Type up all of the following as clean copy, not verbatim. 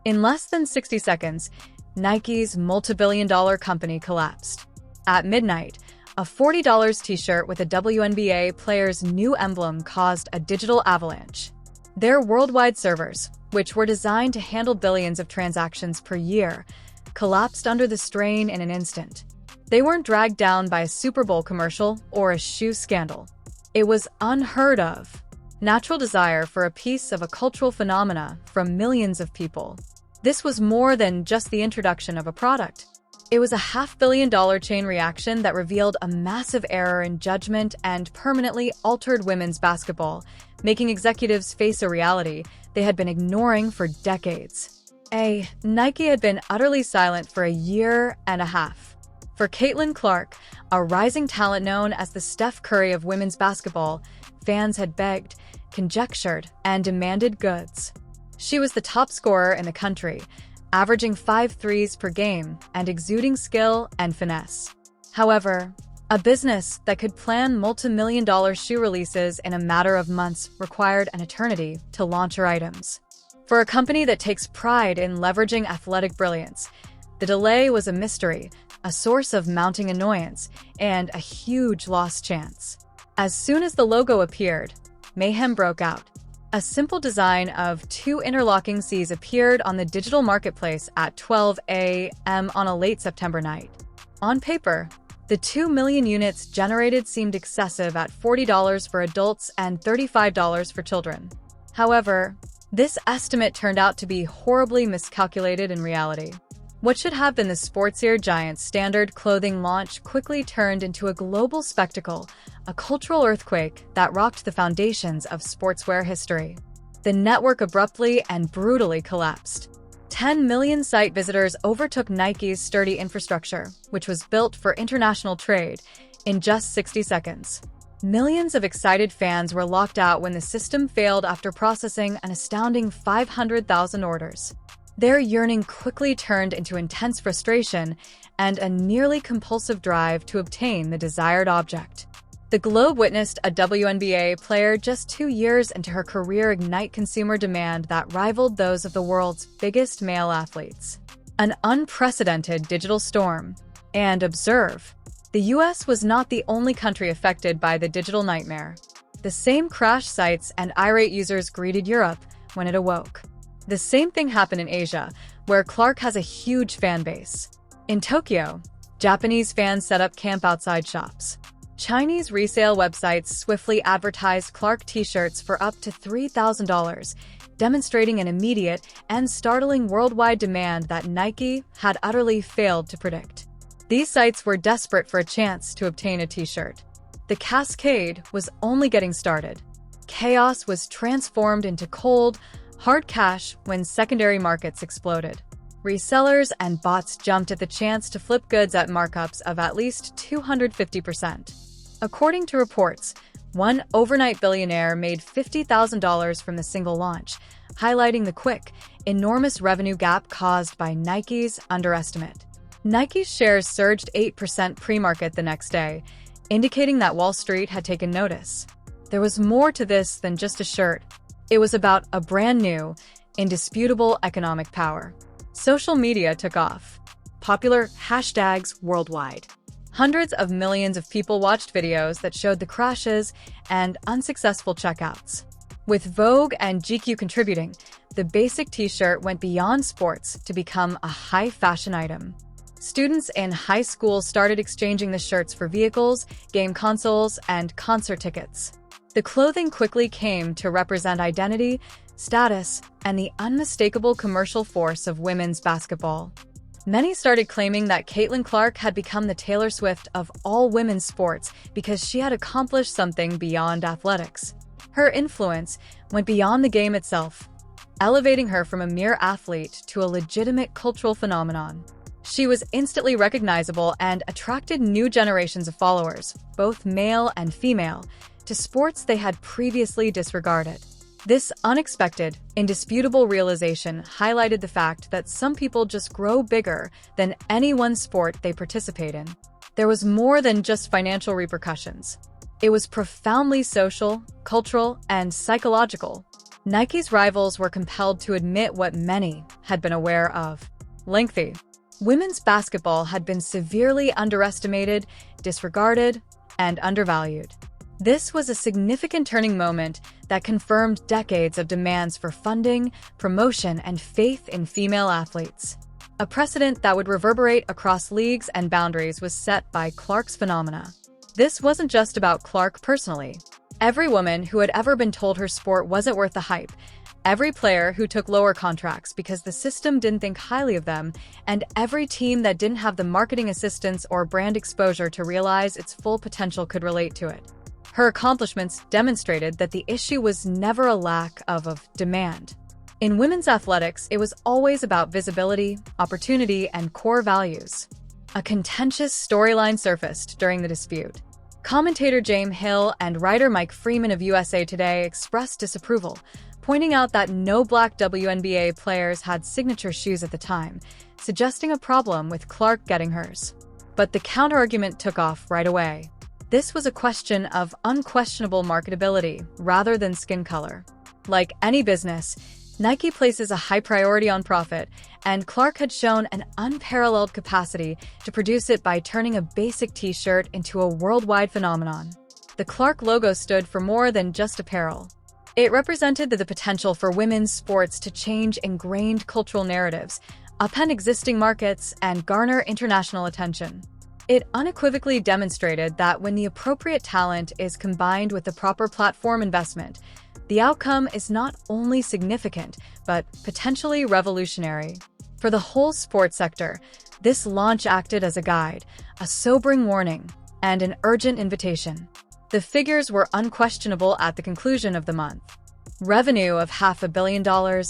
In less than 60 seconds, Nike's multi-billion-dollar company collapsed. At midnight, a $40 t-shirt with a WNBA player's new emblem caused a digital avalanche. Their worldwide servers, which were designed to handle billions of transactions per year, collapsed under the strain in an instant. They weren't dragged down by a Super Bowl commercial or a shoe scandal. It was unheard of. Natural desire for a piece of a cultural phenomena from millions of people. This was more than just the introduction of a product. It was a $500 million chain reaction that revealed a massive error in judgment and permanently altered women's basketball, making executives face a reality they had been ignoring for decades. Nike had been utterly silent for a year and a half. For Caitlin Clark, a rising talent known as the Steph Curry of women's basketball, fans had begged, conjectured, and demanded goods. She was the top scorer in the country, averaging 5 threes per game and exuding skill and finesse. However, a business that could plan multi-million-dollar shoe releases in a matter of months required an eternity to launch her items. For a company that takes pride in leveraging athletic brilliance, the delay was a mystery, a source of mounting annoyance, and a huge lost chance. As soon as the logo appeared, mayhem broke out. A simple design of 2 interlocking Cs appeared on the digital marketplace at 12 a.m. on a late September night. On paper, the 2 million units generated seemed excessive at $40 for adults and $35 for children. However, this estimate turned out to be horribly miscalculated in reality. What should have been the sportswear giant's standard clothing launch quickly turned into a global spectacle, a cultural earthquake that rocked the foundations of sportswear history. The network abruptly and brutally collapsed. 10 million site visitors overtook Nike's sturdy infrastructure, which was built for international trade, in just 60 seconds. Millions of excited fans were locked out when the system failed after processing an astounding 500,000 orders. Their yearning quickly turned into intense frustration and a nearly compulsive drive to obtain the desired object. The globe witnessed a WNBA player just 2 years into her career ignite consumer demand that rivaled those of the world's biggest male athletes. An unprecedented digital storm. And observe, the US was not the only country affected by the digital nightmare. The same crash sites and irate users greeted Europe when it awoke. The same thing happened in Asia, where Clark has a huge fan base. In Tokyo, Japanese fans set up camp outside shops. Chinese resale websites swiftly advertised Clark t-shirts for up to $3,000, demonstrating an immediate and startling worldwide demand that Nike had utterly failed to predict. These sites were desperate for a chance to obtain a t-shirt. The cascade was only getting started. Chaos was transformed into cold, hard cash when secondary markets exploded. Resellers and bots jumped at the chance to flip goods at markups of at least 250%. According to reports, one overnight billionaire made $50,000 from the single launch, highlighting the quick, enormous revenue gap caused by Nike's underestimate. Nike's shares surged 8% pre-market the next day, indicating that Wall Street had taken notice. There was more to this than just a shirt. It was about a brand new, indisputable economic power. Social media took off. Popular hashtags worldwide. Hundreds of millions of people watched videos that showed the crashes and unsuccessful checkouts. With Vogue and GQ contributing, the basic t-shirt went beyond sports to become a high-fashion item. Students in high school started exchanging the shirts for vehicles, game consoles, and concert tickets. The clothing quickly came to represent identity, status, and the unmistakable commercial force of women's basketball. Many started claiming that Caitlin Clark had become the Taylor Swift of all women's sports because she had accomplished something beyond athletics. Her influence went beyond the game itself, elevating her from a mere athlete to a legitimate cultural phenomenon. She was instantly recognizable and attracted new generations of followers, both male and female, to sports they had previously disregarded. This unexpected, indisputable realization highlighted the fact that some people just grow bigger than any one sport they participate in. There was more than just financial repercussions. It was profoundly social, cultural, and psychological. Nike's rivals were compelled to admit what many had been aware of. Lengthy. Women's basketball had been severely underestimated, disregarded, and undervalued. This was a significant turning moment that confirmed decades of demands for funding, promotion, and faith in female athletes. A precedent that would reverberate across leagues and boundaries was set by Clark's phenomena. This wasn't just about Clark personally. Every woman who had ever been told her sport wasn't worth the hype, every player who took lower contracts because the system didn't think highly of them, and every team that didn't have the marketing assistance or brand exposure to realize its full potential could relate to it. Her accomplishments demonstrated that the issue was never a lack of demand. In women's athletics, it was always about visibility, opportunity, and core values. A contentious storyline surfaced during the dispute. Commentator James Hill and writer Mike Freeman of USA Today expressed disapproval, pointing out that no black WNBA players had signature shoes at the time, suggesting a problem with Clark getting hers. But the counterargument took off right away. This was a question of unquestionable marketability rather than skin color. Like any business, Nike places a high priority on profit, and Clark had shown an unparalleled capacity to produce it by turning a basic t-shirt into a worldwide phenomenon. The Clark logo stood for more than just apparel. It represented the potential for women's sports to change ingrained cultural narratives, upend existing markets, and garner international attention. It unequivocally demonstrated that when the appropriate talent is combined with the proper platform investment, the outcome is not only significant, but potentially revolutionary. For the whole sports sector, this launch acted as a guide, a sobering warning, and an urgent invitation. The figures were unquestionable at the conclusion of the month. Revenue of $500 million,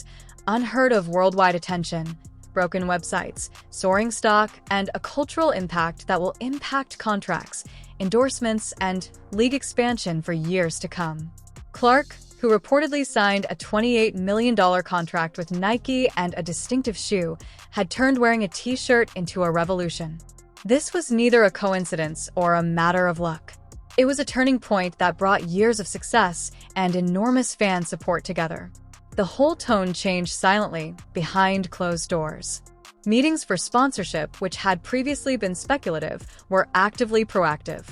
unheard of worldwide attention, broken websites, soaring stock, and a cultural impact that will impact contracts, endorsements, and league expansion for years to come. Clark, who reportedly signed a $28 million contract with Nike and a distinctive shoe, had turned wearing a t-shirt into a revolution. This was neither a coincidence or a matter of luck. It was a turning point that brought years of success and enormous fan support together. The whole tone changed silently, behind closed doors. Meetings for sponsorship, which had previously been speculative, were actively proactive.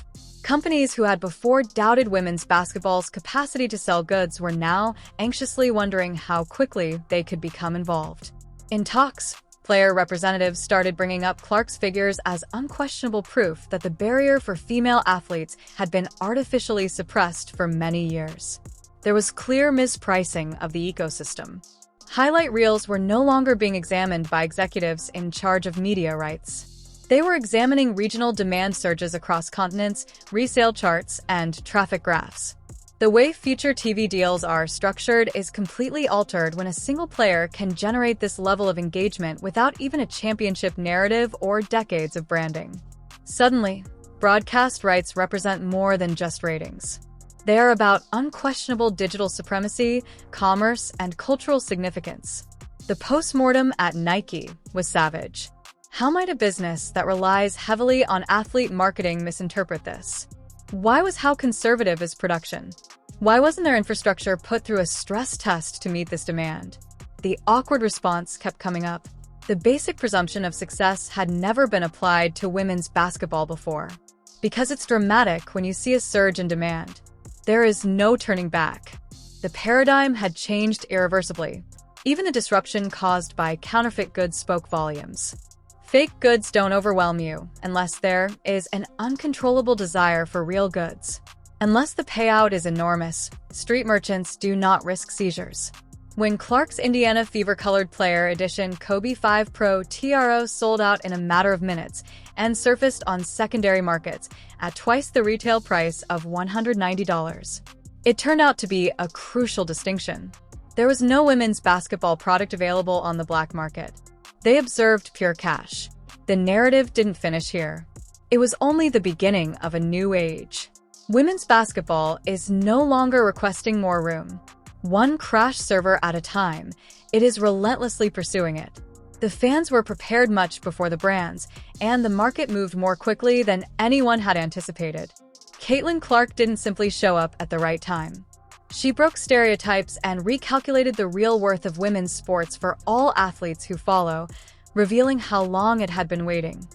Companies who had before doubted women's basketball's capacity to sell goods were now anxiously wondering how quickly they could become involved. In talks, player representatives started bringing up Clark's figures as unquestionable proof that the barrier for female athletes had been artificially suppressed for many years. There was clear mispricing of the ecosystem. Highlight reels were no longer being examined by executives in charge of media rights. They were examining regional demand surges across continents, resale charts, and traffic graphs. The way future TV deals are structured is completely altered when a single player can generate this level of engagement without even a championship narrative or decades of branding. Suddenly, broadcast rights represent more than just ratings. They are about unquestionable digital supremacy, commerce, and cultural significance. The postmortem at Nike was savage. How might a business that relies heavily on athlete marketing misinterpret this? Why was how conservative is production? Why wasn't their infrastructure put through a stress test to meet this demand? The awkward response kept coming up. The basic presumption of success had never been applied to women's basketball before. Because it's dramatic when you see a surge in demand. There is no turning back. The paradigm had changed irreversibly. Even the disruption caused by counterfeit goods spoke volumes. Fake goods don't overwhelm you unless there is an uncontrollable desire for real goods. Unless the payout is enormous, street merchants do not risk seizures. When Clark's Indiana Fever-colored player edition Kobe 5 Pro TRO sold out in a matter of minutes and surfaced on secondary markets at twice the retail price of $190, it turned out to be a crucial distinction. There was no women's basketball product available on the black market. They observed pure cash. The narrative didn't finish here. It was only the beginning of a new age. Women's basketball is no longer requesting more room. One crash server at a time, it is relentlessly pursuing it. The fans were prepared much before the brands, and the market moved more quickly than anyone had anticipated. Caitlin Clark didn't simply show up at the right time. She broke stereotypes and recalculated the real worth of women's sports for all athletes who follow, revealing how long it had been waiting.